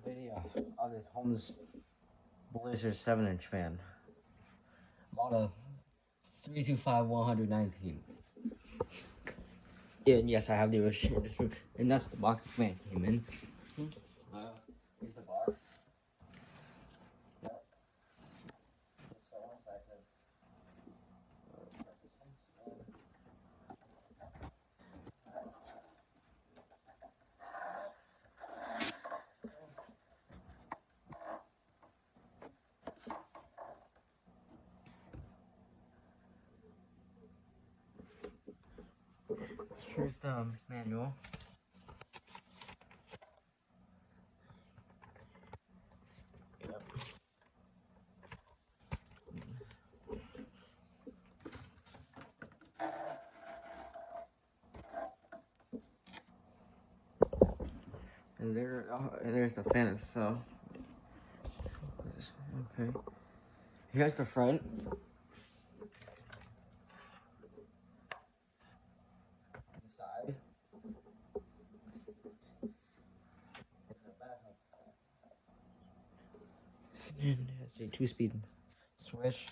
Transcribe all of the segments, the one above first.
video on this Holmes Blizzard 7-inch fan. Model 325-119. And yes, I have the original, and that's the box the fan came in. Here's the box. Yep. So one second. Here's the manual. Yep. And there's the fan itself. Okay. Here's the front. Side. And it's a 2-speed switch.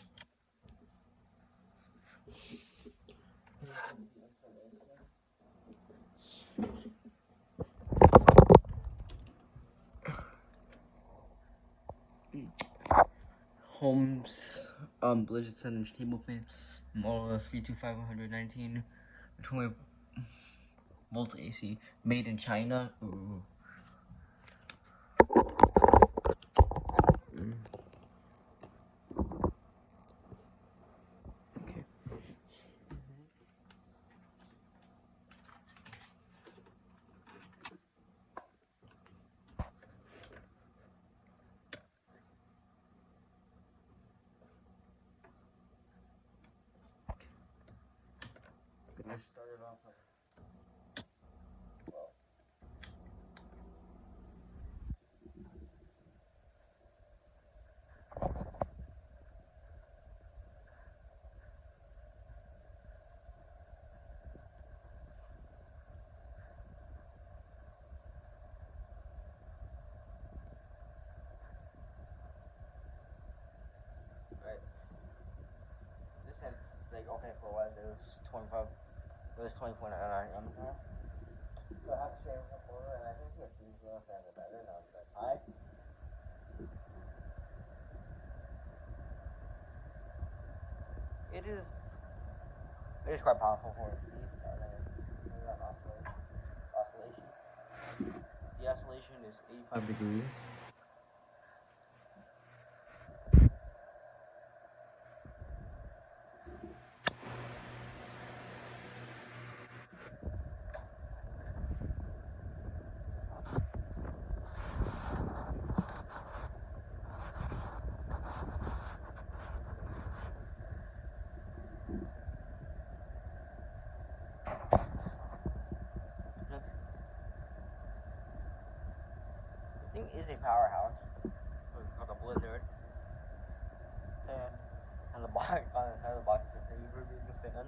Holmes Blizzard 7-inch table fan, model 325-119, 20 volts AC, made in China. Ooh. Okay. Let's start it off. Right. This hand's like okay for what? It was 25. It was 24.99 on Amazon. So I have to shave one more, and I think the ceiling fans are better now because high. It is quite powerful for its speed. Oscillation. The oscillation is 85 degrees. This thing is a powerhouse. So it's called a Blizzard. And on the box, on the side of the box, it says "Never been a fan."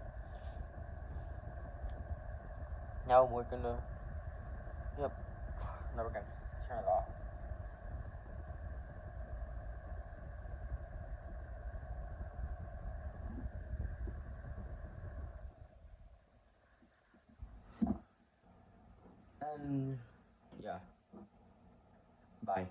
Now we're gonna, yep. Now we're gonna turn it off. And yeah. Bye.